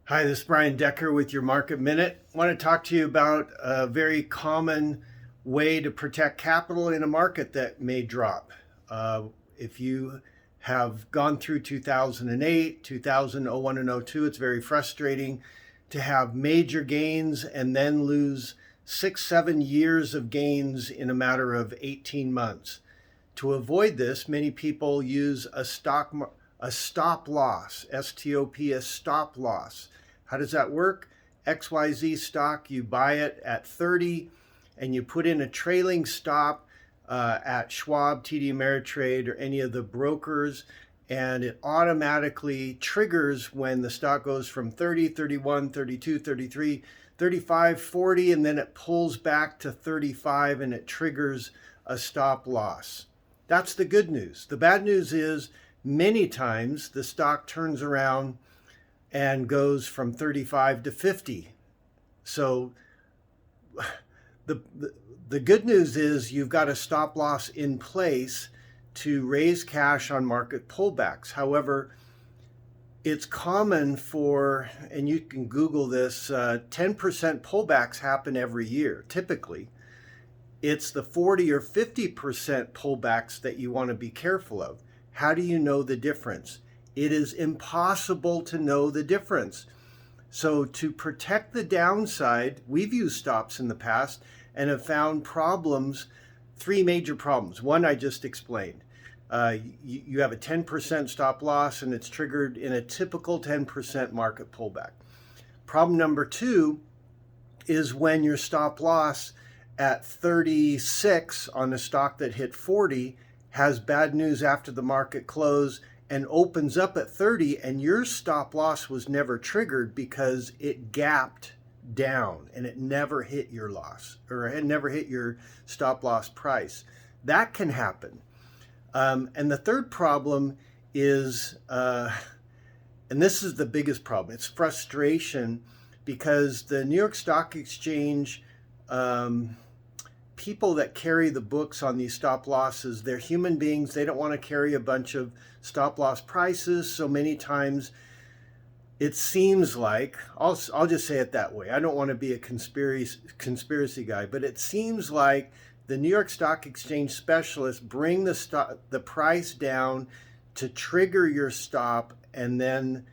Hi, this is Brian Decker with your Market Minute. I want to talk to you about a very common way to protect capital in a market that may drop. If you have gone through 2008, 2001, and 02, it's very frustrating to have major gains and then lose 6, 7 years of gains in a matter of 18 months. To avoid this, many people use a stop loss, STOP, a stop loss. How does that work? XYZ stock, you buy it at 30 and you put in a trailing stop at Schwab, TD Ameritrade, or any of the brokers, and it automatically triggers when the stock goes from 30, 31, 32, 33, 35, 40, and then it pulls back to 35 and it triggers a stop loss. That's the good news. The bad news is many times the stock turns around and goes from 35 to 50. So the, the good news is you've got a stop loss in place to raise cash on market pullbacks. However, it's common for, and you can Google this, 10% pullbacks happen every year, typically. It's the 40 or 50% pullbacks that you want to be careful of. How do you know the difference? It is impossible to know the difference. So to protect the downside, we've used stops in the past and have found problems, three major problems. One I just explained. You have a 10% stop loss and it's triggered in a typical 10% market pullback. Problem number two is when your stop loss at 36 on a stock that hit 40 has bad news after the market close and opens up at 30 and your stop loss was never triggered because it gapped down and it never hit your loss, or it never hit your stop loss price. That can happen. And the third problem is, and this is the biggest problem, it's frustration, because the New York Stock Exchange, people that carry the books on these stop losses, they're human beings. They don't want to carry a bunch of stop loss prices. So many times it seems like, I'll just say it that way. I don't want to be a conspiracy guy, but it seems like the New York Stock Exchange specialists bring the price down to trigger your stop, and then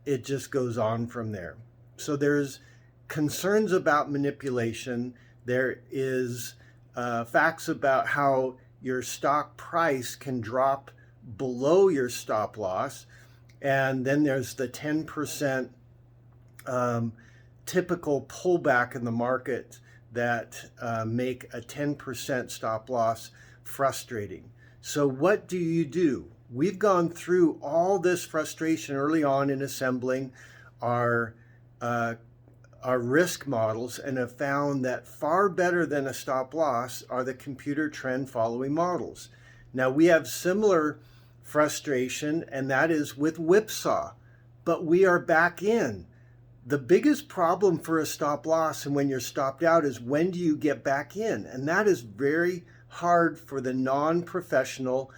it just goes on from there. So there's concerns about manipulation. There is facts about how your stock price can drop below your stop loss. And then there's the 10% typical pullback in the market that make a 10% stop loss frustrating. So what do you do? We've gone through all this frustration early on in assembling our risk models and have found that far better than a stop loss are the computer trend following models. Now we have similar frustration, and that is with whipsaw, but we are back in. The biggest problem for a stop loss and when you're stopped out is when do you get back in? And that is very hard for the non-professional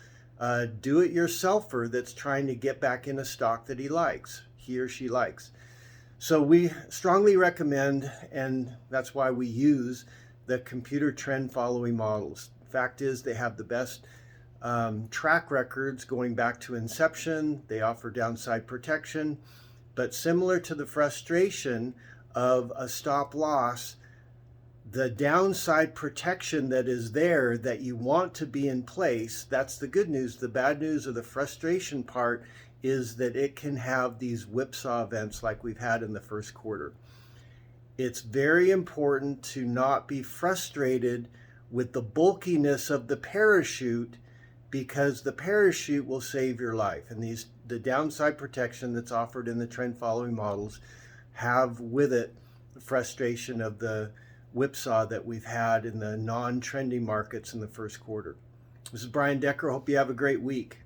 do-it-yourselfer that's trying to get back in a stock that he or she likes. So we strongly recommend, and that's why we use the computer trend following models. The fact is they have the best track records going back to inception. They offer downside protection, but similar to the frustration of a stop loss, the downside protection that is there that you want to be in place, that's the good news. The bad news, or the frustration part, is that it can have these whipsaw events like we've had in the first quarter. It's very important to not be frustrated with the bulkiness of the parachute, because the parachute will save your life. And the downside protection that's offered in the trend following models have with it the frustration of the whipsaw that we've had in the non-trending markets in the first quarter. This is Brian Decker. Hope you have a great week.